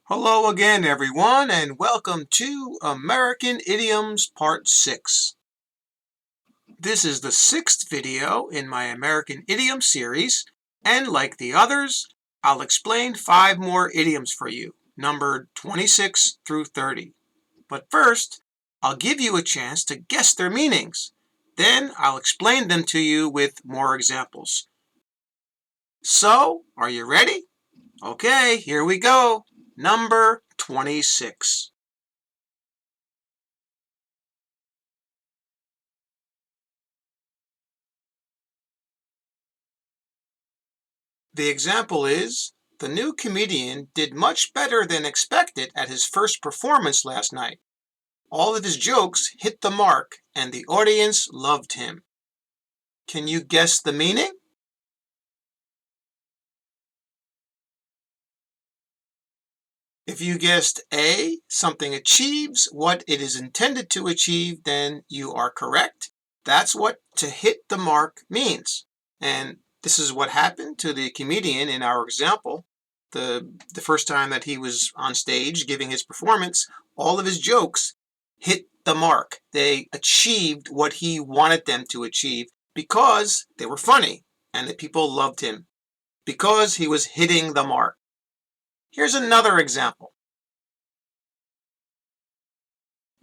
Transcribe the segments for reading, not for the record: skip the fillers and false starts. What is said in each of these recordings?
Hello again, everyone, and welcome to American Idioms Part 6. This is the sixth video in my American Idiom series, and like the others, I'll explain 5 more idioms for you, numbered 26 through 30. But first, I'll give you a chance to guess their meanings. Then I'll explain them to you with more examples. So, are you ready? Okay, here we go. Number 26. The example is, the new comedian did much better than expected at his first performance last night. All of his jokes hit the mark and the audience loved him. Can you guess the meaning? If you guessed A, something achieves what it is intended to achieve, then you are correct. That's what to hit the mark means. And this is what happened to the comedian in our example. The first time that he was on stage giving his performance, all of his jokes hit the mark. They achieved what he wanted them to achieve because they were funny and the people loved him because he was hitting the mark. Here's another example.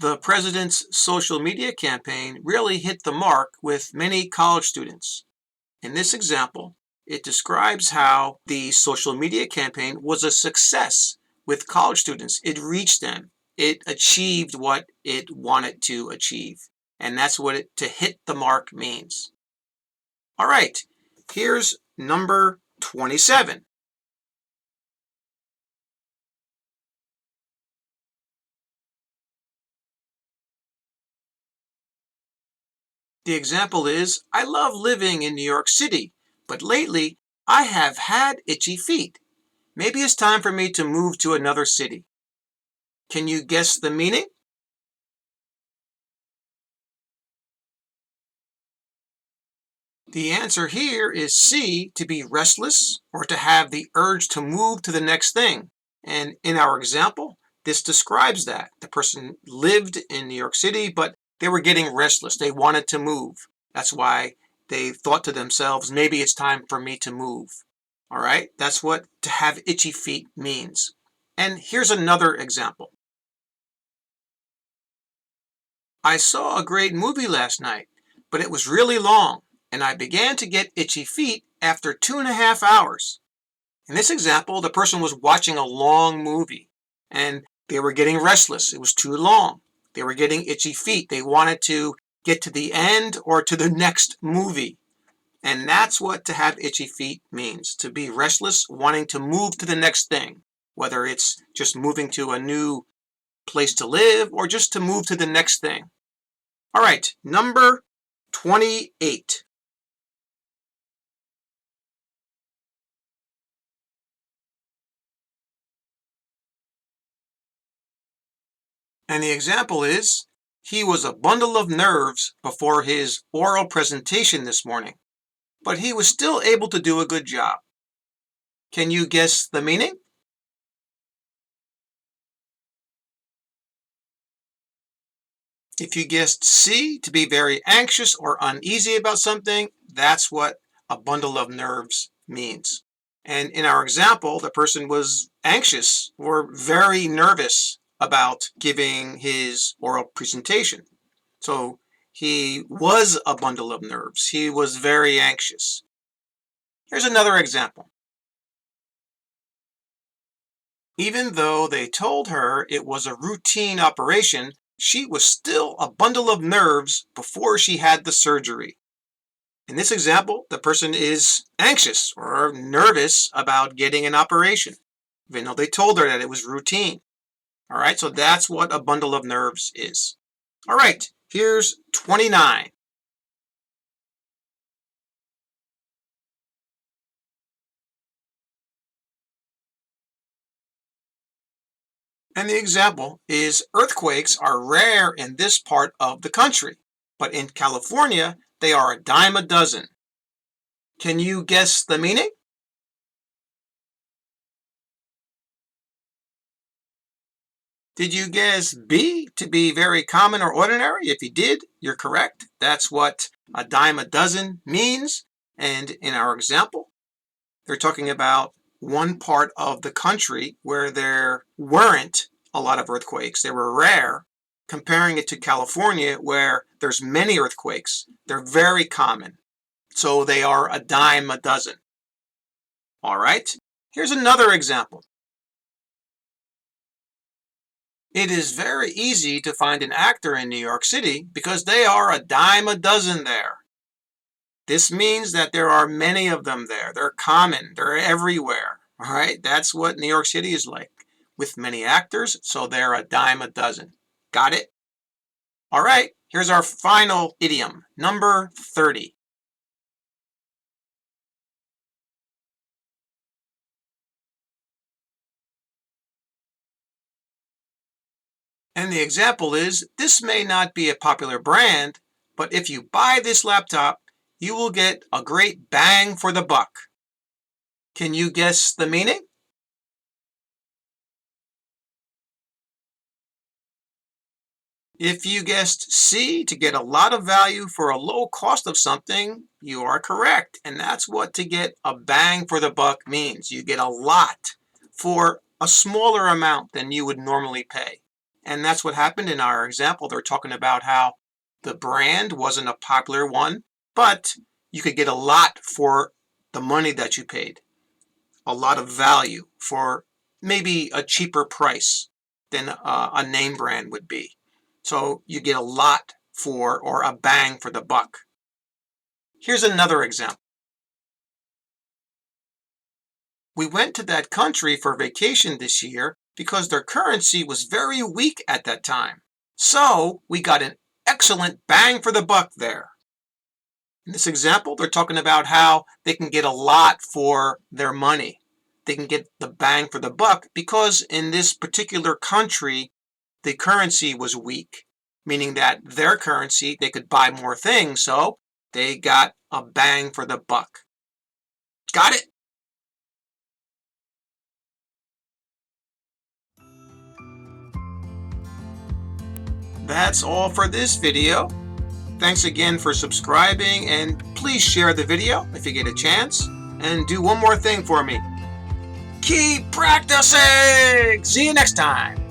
The president's social media campaign really hit the mark with many college students. In this example, it describes how the social media campaign was a success with college students. It reached them. It achieved what it wanted to achieve. And that's what to hit the mark means. All right, here's number 27. The example is, I love living in New York City, but lately I have had itchy feet. Maybe it's time for me to move to another city. Can you guess the meaning? The answer here is C, to be restless or to have the urge to move to the next thing. And in our example, this describes that. The person lived in New York City, but they were getting restless. They wanted to move. That's why they thought to themselves, maybe it's time for me to move. All right, that's what to have itchy feet means. And here's another example. I saw a great movie last night, but it was really long, and I began to get itchy feet after 2.5 hours. In this example, the person was watching a long movie, and they were getting restless. It was too long. They were getting itchy feet. They wanted to get to the end or to the next movie. And that's what to have itchy feet means, to be restless, wanting to move to the next thing, whether it's just moving to a new place to live or just to move to the next thing. All right, number 28. And the example is, he was a bundle of nerves before his oral presentation this morning, but he was still able to do a good job. Can you guess the meaning? If you guessed C, to be very anxious or uneasy about something, that's what a bundle of nerves means. And in our example, the person was anxious or very nervous about giving his oral presentation. So he was a bundle of nerves. He was very anxious. Here's another example. Even though they told her it was a routine operation, she was still a bundle of nerves before she had the surgery. In this example, the person is anxious or nervous about getting an operation, even though they told her that it was routine. All right, so that's what a bundle of nerves is. All right, here's 29. And the example is, earthquakes are rare in this part of the country, but in California, they are a dime a dozen. Can you guess the meaning? Did you guess B to be very common or ordinary? If you did, you're correct. That's what a dime a dozen means. And in our example, they're talking about one part of the country where there weren't a lot of earthquakes. They were rare, comparing it to California where there's many earthquakes. They're very common. So they are a dime a dozen. All right, here's another example. It is very easy to find an actor in New York City because they are a dime a dozen there. This means that there are many of them there. They're common. They're everywhere. All right, that's what New York City is like, with many actors, so they're a dime a dozen. Got it? All right, here's our final idiom, number 30. And the example is, this may not be a popular brand, but if you buy this laptop, you will get a great bang for the buck. Can you guess the meaning? If you guessed C, to get a lot of value for a low cost of something, you are correct. And that's what to get a bang for the buck means. You get a lot for a smaller amount than you would normally pay. And that's what happened in our example. They're talking about how the brand wasn't a popular one, but you could get a lot for the money that you paid. A lot of value for maybe a cheaper price than a name brand would be. So you get a lot for, or a bang for the buck. Here's another example. We went to that country for vacation this year because their currency was very weak at that time. So we got an excellent bang for the buck there. In this example, they're talking about how they can get a lot for their money. They can get the bang for the buck because in this particular country, the currency was weak, meaning that their currency, they could buy more things, so they got a bang for the buck. Got it? That's all for this video. Thanks again for subscribing, and please share the video if you get a chance. And do one more thing for me. Keep practicing! See you next time.